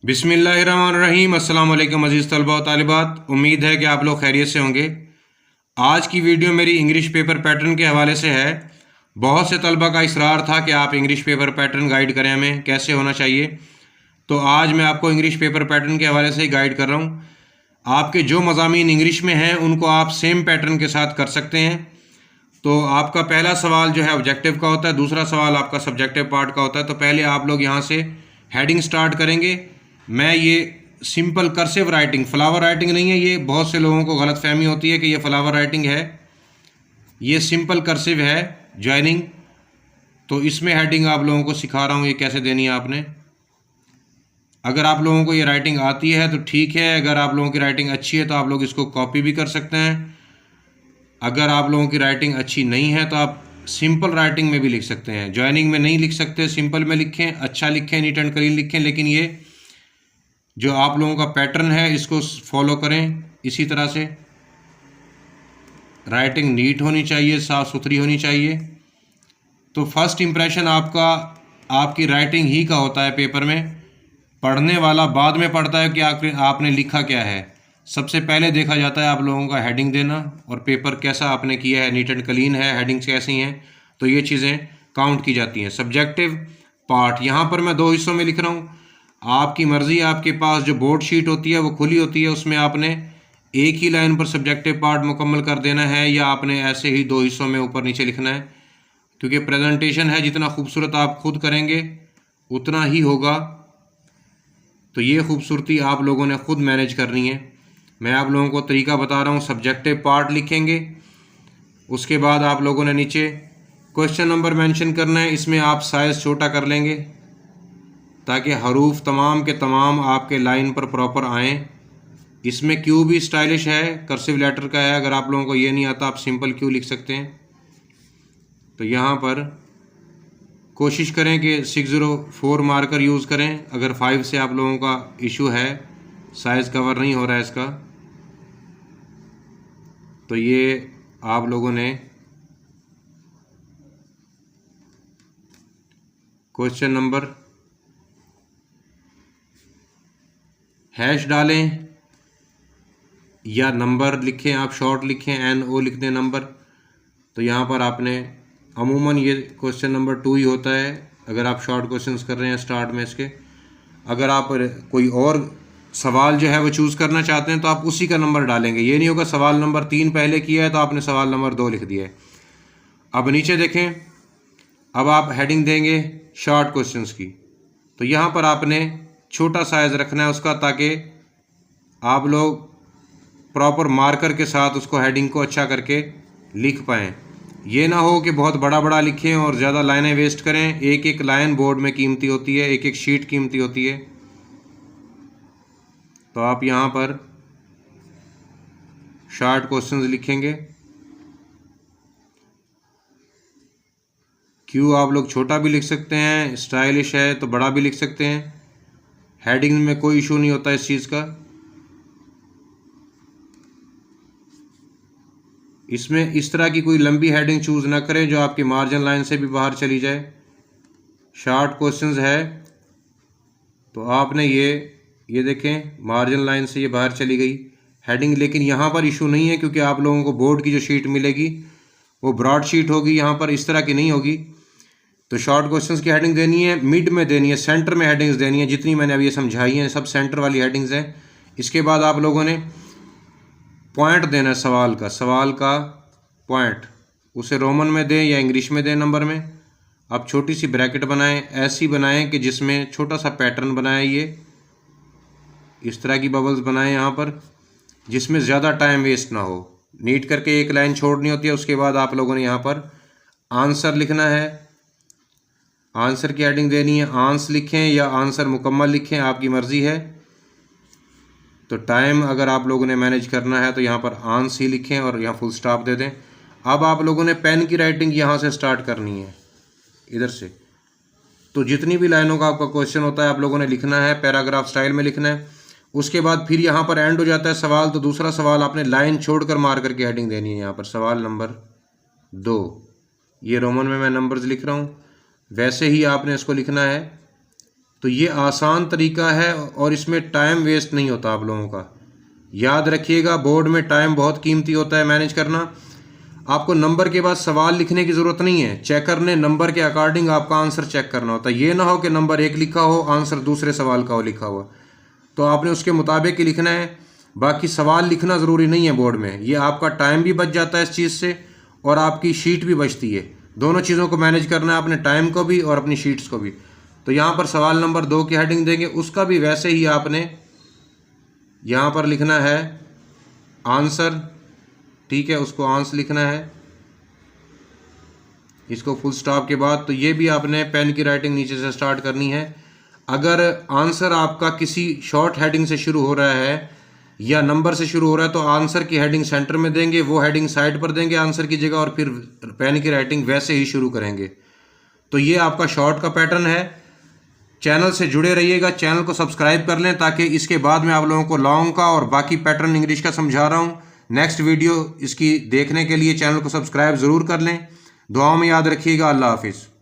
बिस्मिल्लाहिर्रहमानिर्रहीम। अस्सलाम वालेकुम अज़ीज़ तलबा व तालिबात। उम्मीद है कि आप लोग खैरियत से होंगे। आज की वीडियो मेरी इंग्लिश पेपर पैटर्न के हवाले से है। बहुत से तलबा का इसरार था कि आप इंग्लिश पेपर पैटर्न गाइड करें, हमें कैसे होना चाहिए। तो आज मैं आपको इंग्लिश पेपर पैटर्न के हवाले से ही गाइड कर रहा हूँ। आपके जो मज़ामीन इंग्लिश में हैं उनको आप सेम पैटर्न के साथ कर सकते हैं। तो आपका पहला सवाल जो है ऑब्जेक्टिव का होता है, दूसरा सवाल आपका सब्जेक्टिव पार्ट का होता है। तो पहले आप लोग यहाँ से हेडिंग स्टार्ट करेंगे। मैं ये simple cursive writing, flower writing नहीं है। ये बहुत से लोगों को गलत फहमी होती है कि ये फ्लावर राइटिंग है। ये सिंपल कर्सिव है, ज्वाइनिंग। तो इसमें हेडिंग आप लोगों को सिखा रहा हूँ ये कैसे देनी है आपने। अगर आप लोगों को ये राइटिंग आती है तो ठीक है, अगर आप लोगों की राइटिंग अच्छी है तो आप लोग इसको कॉपी भी कर सकते हैं। अगर आप लोगों की राइटिंग अच्छी नहीं है तो आप सिंपल राइटिंग में भी लिख सकते हैं। ज्वाइनिंग में नहीं लिख सकते, सिंपल में लिखें, अच्छा लिखें, नीट एंड क्लीन लिखें। लेकिन ये जो आप लोगों का पैटर्न है इसको फॉलो करें। इसी तरह से राइटिंग नीट होनी चाहिए, साफ़ सुथरी होनी चाहिए। तो फर्स्ट इम्प्रेशन आपका आपकी राइटिंग ही का होता है पेपर में। पढ़ने वाला बाद में पढ़ता है कि आपने लिखा क्या है। सबसे पहले देखा जाता है आप लोगों का हेडिंग देना और पेपर कैसा आपने किया है, नीट एंड क्लीन है, हेडिंग्स कैसी हैं। तो ये चीज़ें काउंट की जाती हैं। सब्जेक्टिव पार्ट यहाँ पर मैं 2 हिस्सों में लिख रहा हूँ। आपकी मर्ज़ी, आपके पास जो बोर्ड शीट होती है वो खुली होती है, उसमें आपने एक ही लाइन पर सब्जेक्टिव पार्ट मुकम्मल कर देना है, या आपने ऐसे ही 2 हिस्सों में ऊपर नीचे लिखना है। क्योंकि प्रेजेंटेशन है, जितना खूबसूरत आप खुद करेंगे उतना ही होगा। तो ये खूबसूरती आप लोगों ने खुद मैनेज करनी है। मैं आप लोगों को तरीका बता रहा हूँ। सब्जेक्टिव पार्ट लिखेंगे, उसके बाद आप लोगों ने नीचे क्वेश्चन नंबर मेंशन करना है। इसमें आप साइज़ छोटा कर लेंगे ताकि हरूफ तमाम के तमाम आपके लाइन पर प्रॉपर आएँ। इसमें क्यू भी स्टाइलिश है, कर्सिव लेटर का है। अगर आप लोगों को ये नहीं आता आप सिंपल क्यू लिख सकते हैं। तो यहाँ पर कोशिश करें कि 604 मार्कर यूज़ करें। अगर 5 से आप लोगों का इशू है, साइज़ कवर नहीं हो रहा है इसका, तो ये आप लोगों ने क्वेश्चन नंबर हैश डालें या नंबर लिखें, आप शॉर्ट लिखें, NO लिख दें नंबर। तो यहाँ पर आपने अमूमन ये क्वेश्चन नंबर 2 ही होता है अगर आप शॉर्ट क्वेश्चंस कर रहे हैं स्टार्ट में इसके। अगर आप कोई और सवाल जो है वो चूज़ करना चाहते हैं तो आप उसी का नंबर डालेंगे। ये नहीं होगा सवाल नंबर 3 पहले किया है तो आपने सवाल नंबर 2 लिख दिया है। अब नीचे देखें, अब आप हेडिंग देंगे शॉर्ट क्वेश्चंस की। तो यहाँ पर आपने छोटा साइज़ रखना है उसका, ताकि आप लोग प्रॉपर मार्कर के साथ उसको हेडिंग को अच्छा करके लिख पाएँ। ये ना हो कि बहुत बड़ा बड़ा लिखें और ज़्यादा लाइनें वेस्ट करें। एक एक लाइन बोर्ड में कीमती होती है, एक एक शीट कीमती होती है। तो आप यहाँ पर शॉर्ट क्वेश्चंस लिखेंगे। क्यू आप लोग छोटा भी लिख सकते हैं, स्टाइलिश है तो बड़ा भी लिख सकते हैं। हेडिंग में कोई इशू नहीं होता इस चीज़ का। इसमें इस तरह की कोई लंबी हेडिंग चूज़ ना करें जो आपकी मार्जिन लाइन से भी बाहर चली जाए। शॉर्ट क्वेश्चंस है तो आपने ये देखें मार्जिन लाइन से ये बाहर चली गई हेडिंग। लेकिन यहाँ पर इशू नहीं है क्योंकि आप लोगों को बोर्ड की जो शीट मिलेगी वो ब्रॉड शीट होगी, यहाँ पर इस तरह की नहीं होगी। तो शॉर्ट क्वेश्चंस की हेडिंग देनी है, मिड में देनी है, सेंटर में हेडिंग्स देनी है। जितनी मैंने अभी ये समझाई हैं सब सेंटर वाली हेडिंग्स हैं। इसके बाद आप लोगों ने पॉइंट देना है सवाल का पॉइंट, उसे रोमन में दें या इंग्लिश में दें नंबर में। आप छोटी सी ब्रैकेट बनाएं, ऐसी बनाएं कि जिसमें छोटा सा पैटर्न बनाएं। ये इस तरह की बबल्स बनाएं यहाँ पर, जिसमें ज़्यादा टाइम वेस्ट ना हो। नीट करके एक लाइन छोड़नी होती है। उसके बाद आप लोगों ने यहाँ पर आंसर लिखना है, आंसर की हेडिंग देनी है। आंस लिखें या आंसर मुकम्मल लिखें, आपकी मर्ज़ी है। तो टाइम अगर आप लोगों ने मैनेज करना है तो यहाँ पर आंस ही लिखें और यहाँ फुल स्टॉप दे दें। अब आप लोगों ने पेन की राइटिंग यहाँ से स्टार्ट करनी है, इधर से। तो जितनी भी लाइनों का आपका क्वेश्चन होता है आप लोगों ने लिखना है, पैराग्राफ स्टाइल में लिखना है। उसके बाद फिर यहाँ पर एंड हो जाता है सवाल, तो दूसरा सवाल आपने लाइन छोड़कर मार करके हेडिंग देनी है। यहाँ पर सवाल नंबर 2, ये रोमन में मैं नंबर्स लिख रहा हूँ, वैसे ही आपने इसको लिखना है। तो ये आसान तरीका है और इसमें टाइम वेस्ट नहीं होता आप लोगों का। याद रखिएगा, बोर्ड में टाइम बहुत कीमती होता है मैनेज करना। आपको नंबर के बाद सवाल लिखने की ज़रूरत नहीं है, चेकर ने नंबर के अकॉर्डिंग आपका आंसर चेक करना होता है। ये ना हो कि नंबर 1 लिखा हो, आंसर दूसरे सवाल का हो लिखा हुआ, तो आपने उसके मुताबिक ही लिखना है। बाकी सवाल लिखना ज़रूरी नहीं है बोर्ड में, ये आपका टाइम भी बच जाता है इस चीज़ से और आपकी शीट भी बचती है। दोनों चीज़ों को मैनेज करना है, अपने टाइम को भी और अपनी शीट्स को भी। तो यहाँ पर सवाल नंबर 2 की हेडिंग देंगे, उसका भी वैसे ही आपने यहाँ पर लिखना है आंसर, ठीक है, उसको आंसर लिखना है, इसको फुल स्टॉप के बाद। तो ये भी आपने पेन की राइटिंग नीचे से स्टार्ट करनी है। अगर आंसर आपका किसी शॉर्ट हेडिंग से शुरू हो रहा है या नंबर से शुरू हो रहा है तो आंसर की हेडिंग सेंटर में देंगे, वो हेडिंग साइड पर देंगे आंसर की जगह, और फिर पेन की राइटिंग वैसे ही शुरू करेंगे। तो ये आपका शॉर्ट का पैटर्न है। चैनल से जुड़े रहिएगा, चैनल को सब्सक्राइब कर लें ताकि इसके बाद में आप लोगों को लॉन्ग का और बाकी पैटर्न इंग्लिश का समझा रहा हूँ। नेक्स्ट वीडियो इसकी देखने के लिए चैनल को सब्सक्राइब ज़रूर कर लें। दुआओं में याद रखिएगा। अल्लाह हाफिज़।